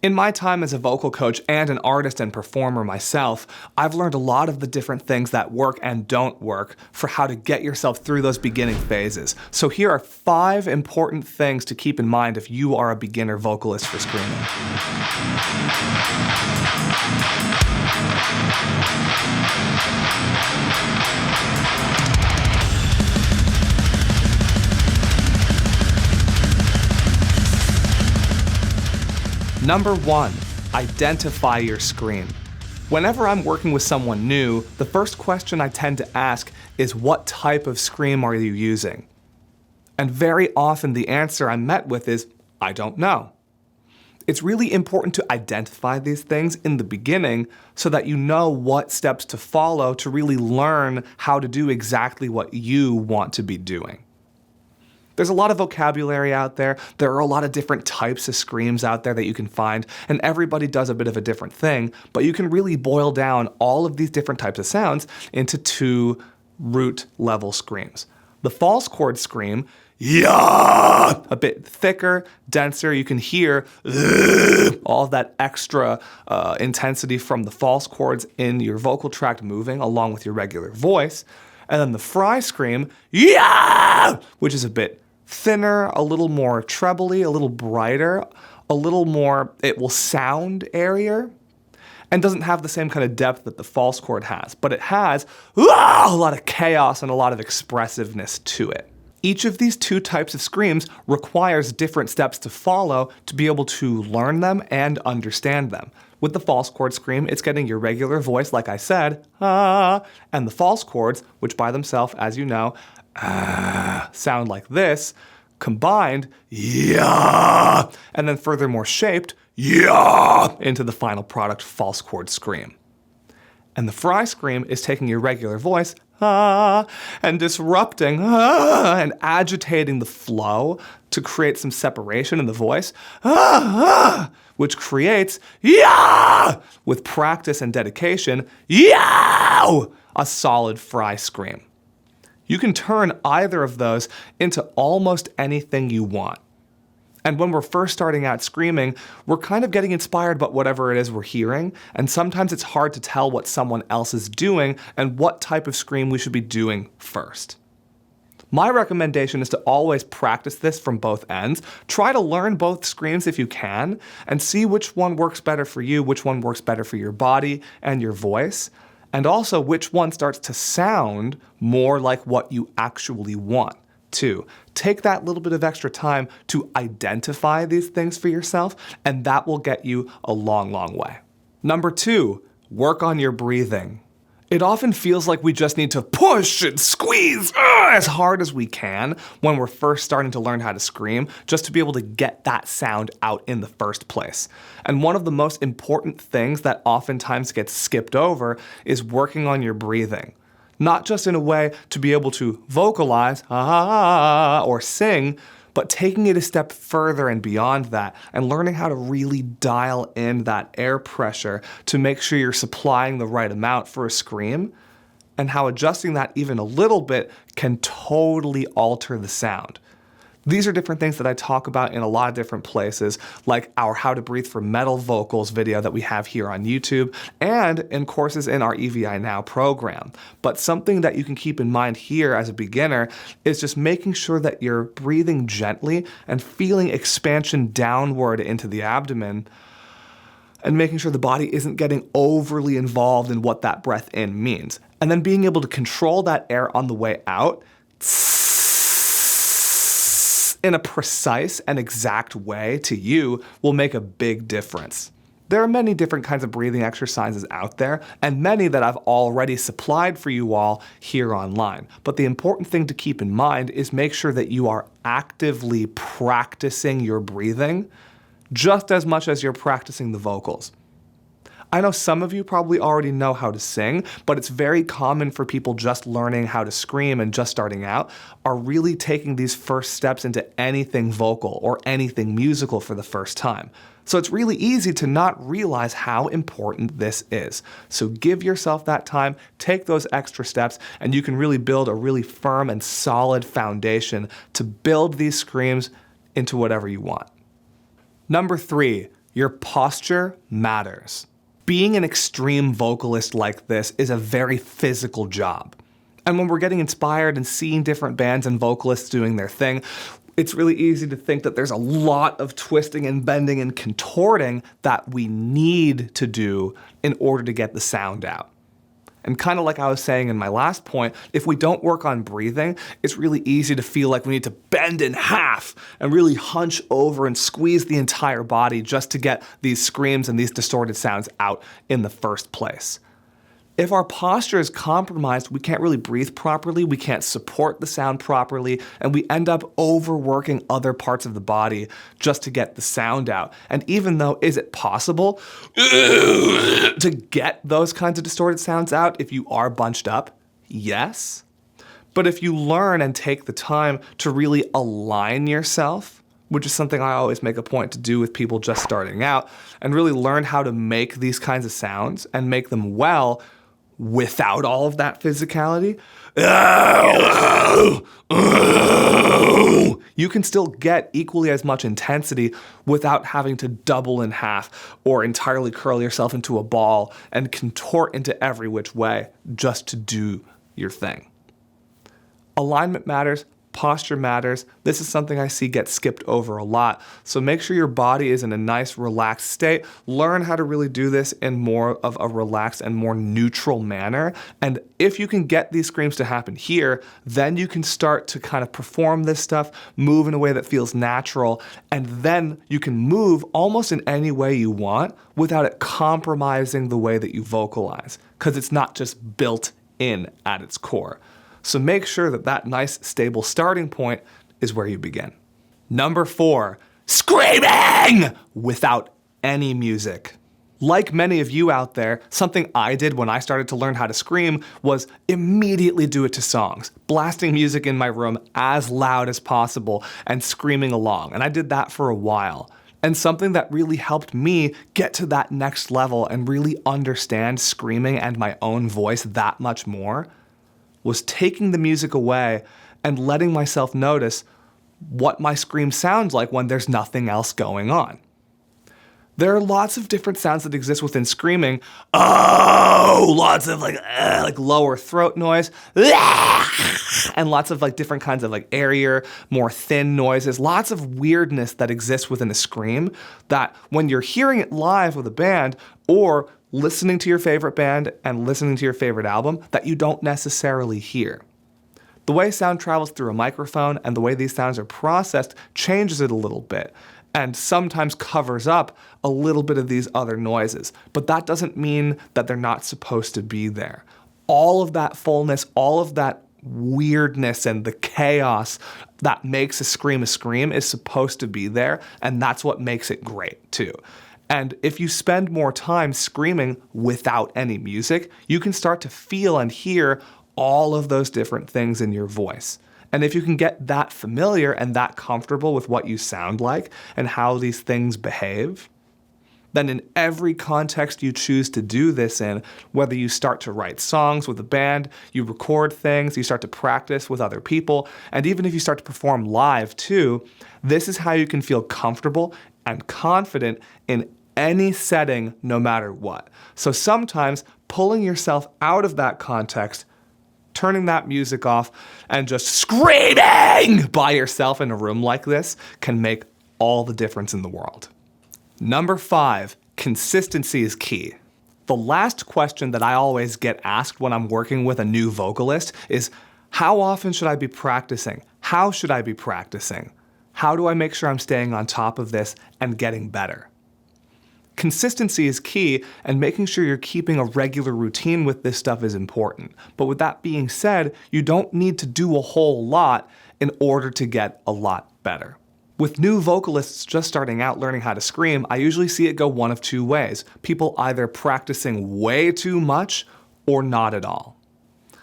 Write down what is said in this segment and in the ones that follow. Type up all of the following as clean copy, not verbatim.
In my time as a vocal coach and an artist and performer myself, I've learned a lot of the different things that work and don't work for how to get yourself through those beginning phases. So here are 5 important things to keep in mind if you are a beginner vocalist for screaming. Number 1, identify your scream. Whenever I'm working with someone new, the first question I tend to ask is, what type of scream are you using? And very often the answer I'm met with is, I don't know. It's really important to identify these things in the beginning so that you know what steps to follow to really learn how to do exactly what you want to be doing. There's a lot of vocabulary out there. There are a lot of different types of screams out there that you can find, and everybody does a bit of a different thing, but you can really boil down all of these different types of sounds into 2 root level screams. The false chord scream, yeah, a bit thicker, denser. You can hear all of that extra intensity from the false chords in your vocal tract moving along with your regular voice. And then the fry scream, yeah, which is a bit thinner, a little more trebly, a little brighter, a little more, it will sound airier, and doesn't have the same kind of depth that the false chord has, but it has a lot of chaos and a lot of expressiveness to it. Each of these 2 types of screams requires different steps to follow to be able to learn them and understand them. With the false chord scream, it's getting your regular voice, like I said, and the false chords, which by themselves, as you know, sound like this, combined, yeah, and then furthermore shaped, yeah, into the final product false chord scream. And the fry scream is taking your regular voice, and disrupting and agitating the flow to create some separation in the voice, which creates, yeah, with practice and dedication, yeah, a solid fry scream. You can turn either of those into almost anything you want. And when we're first starting out screaming, we're kind of getting inspired by whatever it is we're hearing, and sometimes it's hard to tell what someone else is doing and what type of scream we should be doing first. My recommendation is to always practice this from both ends. Try to learn both screams if you can, and see which one works better for you, which one works better for your body and your voice, and also which one starts to sound more like what you actually want. 2, take that little bit of extra time to identify these things for yourself, and that will get you a long, long way. Number 2, work on your breathing. It often feels like we just need to push and squeeze as hard as we can when we're first starting to learn how to scream, just to be able to get that sound out in the first place. And one of the most important things that oftentimes gets skipped over is working on your breathing. Not just in a way to be able to vocalize or sing, but taking it a step further and beyond that and learning how to really dial in that air pressure to make sure you're supplying the right amount for a scream, and how adjusting that even a little bit can totally alter the sound. These are different things that I talk about in a lot of different places, like our How to Breathe for Metal Vocals video that we have here on YouTube, and in courses in our EVI Now program. But something that you can keep in mind here as a beginner is just making sure that you're breathing gently and feeling expansion downward into the abdomen, and making sure the body isn't getting overly involved in what that breath in means. And then being able to control that air on the way out in a precise and exact way to you will make a big difference. There are many different kinds of breathing exercises out there, and many that I've already supplied for you all here online. But the important thing to keep in mind is make sure that you are actively practicing your breathing just as much as you're practicing the vocals. I know some of you probably already know how to sing, but it's very common for people just learning how to scream and just starting out are really taking these first steps into anything vocal or anything musical for the first time. So it's really easy to not realize how important this is. So give yourself that time, take those extra steps, and you can really build a really firm and solid foundation to build these screams into whatever you want. Number 3, Your posture matters. Being an extreme vocalist like this is a very physical job. And when we're getting inspired and seeing different bands and vocalists doing their thing, it's really easy to think that there's a lot of twisting and bending and contorting that we need to do in order to get the sound out. And kind of like I was saying in my last point, if we don't work on breathing, it's really easy to feel like we need to bend in half and really hunch over and squeeze the entire body just to get these screams and these distorted sounds out in the first place. If our posture is compromised, we can't really breathe properly, we can't support the sound properly, and we end up overworking other parts of the body just to get the sound out. And even though, is it possible to get those kinds of distorted sounds out if you are bunched up? Yes. But if you learn and take the time to really align yourself, which is something I always make a point to do with people just starting out, and really learn how to make these kinds of sounds and make them well, without all of that physicality, you can still get equally as much intensity without having to double in half or entirely curl yourself into a ball and contort into every which way just to do your thing. Alignment matters. Posture matters. This is something I see get skipped over a lot. So make sure your body is in a nice, relaxed state. Learn how to really do this in more of a relaxed and more neutral manner. And if you can get these screams to happen here, then you can start to kind of perform this stuff, move in a way that feels natural, and then you can move almost in any way you want without it compromising the way that you vocalize, because it's not just built in at its core. So make sure that that nice, stable starting point is where you begin. Number 4, screaming without any music. Like many of you out there, something I did when I started to learn how to scream was immediately do it to songs, blasting music in my room as loud as possible and screaming along. And I did that for a while. And something that really helped me get to that next level and really understand screaming and my own voice that much more was taking the music away and letting myself notice what my scream sounds like when there's nothing else going on. There are lots of different sounds that exist within screaming. Oh, lots of like lower throat noise, and lots of like different kinds of like airier, more thin noises. Lots of weirdness that exists within a scream that when you're hearing it live with a band or listening to your favorite band and listening to your favorite album, that you don't necessarily hear. The way sound travels through a microphone and the way these sounds are processed changes it a little bit and sometimes covers up a little bit of these other noises. But that doesn't mean that they're not supposed to be there. All of that fullness, all of that weirdness and the chaos that makes a scream is supposed to be there, and that's what makes it great too. And if you spend more time screaming without any music, you can start to feel and hear all of those different things in your voice. And if you can get that familiar and that comfortable with what you sound like and how these things behave, then in every context you choose to do this in, whether you start to write songs with a band, you record things, you start to practice with other people, and even if you start to perform live too, this is how you can feel comfortable and confident in any setting, no matter what. So sometimes pulling yourself out of that context, turning that music off, and just screaming by yourself in a room like this can make all the difference in the world. Number 5, consistency is key. The last question that I always get asked when I'm working with a new vocalist is, how often should I be practicing? How should I be practicing? How do I make sure I'm staying on top of this and getting better? Consistency is key, and making sure you're keeping a regular routine with this stuff is important. But with that being said, you don't need to do a whole lot in order to get a lot better. With new vocalists just starting out learning how to scream, I usually see it go one of two ways. People either practicing way too much or not at all.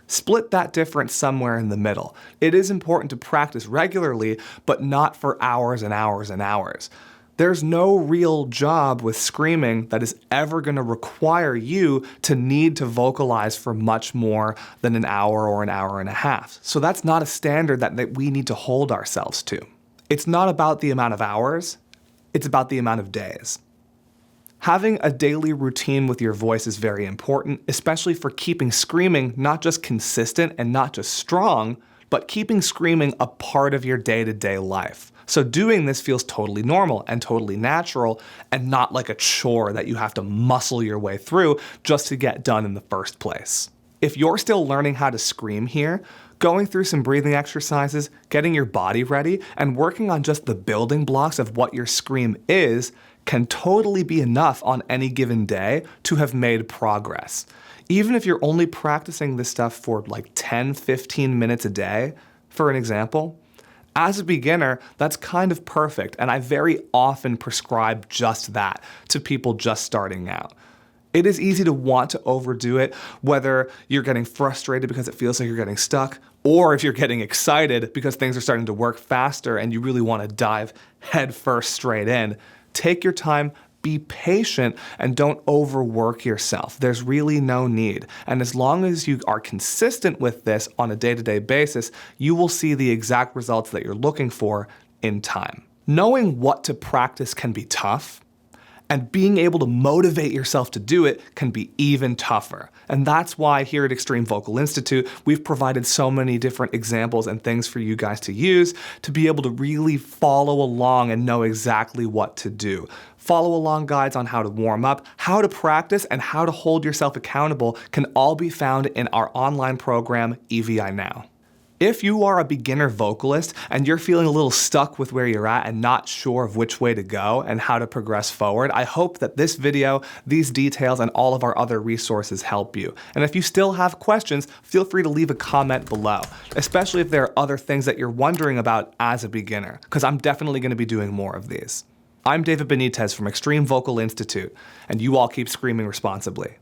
Split that difference somewhere in the middle. It is important to practice regularly, but not for hours and hours and hours. There's no real job with screaming that is ever going to require you to need to vocalize for much more than an hour or an hour and a half. So that's not a standard that we need to hold ourselves to. It's not about the amount of hours, it's about the amount of days. Having a daily routine with your voice is very important, especially for keeping screaming not just consistent and not just strong, but keeping screaming a part of your day-to-day life. So doing this feels totally normal and totally natural and not like a chore that you have to muscle your way through just to get done in the first place. If you're still learning how to scream here, going through some breathing exercises, getting your body ready, and working on just the building blocks of what your scream is can totally be enough on any given day to have made progress. Even if you're only practicing this stuff for like 10-15 minutes a day, for an example, as a beginner, that's kind of perfect, and I very often prescribe just that to people just starting out. It is easy to want to overdo it, whether you're getting frustrated because it feels like you're getting stuck, or if you're getting excited because things are starting to work faster and you really want to dive headfirst straight in. Take your time, be patient, and don't overwork yourself. There's really no need. And as long as you are consistent with this on a day-to-day basis, you will see the exact results that you're looking for in time. Knowing what to practice can be tough, and being able to motivate yourself to do it can be even tougher. And that's why here at Extreme Vocal Institute, we've provided so many different examples and things for you guys to use to be able to really follow along and know exactly what to do. Follow along guides on how to warm up, how to practice, and how to hold yourself accountable can all be found in our online program, EVI Now. If you are a beginner vocalist and you're feeling a little stuck with where you're at and not sure of which way to go and how to progress forward, I hope that this video, these details, and all of our other resources help you. And if you still have questions, feel free to leave a comment below, especially if there are other things that you're wondering about as a beginner, because I'm definitely going to be doing more of these. I'm David Benitez from Extreme Vocal Institute, and you all keep screaming responsibly.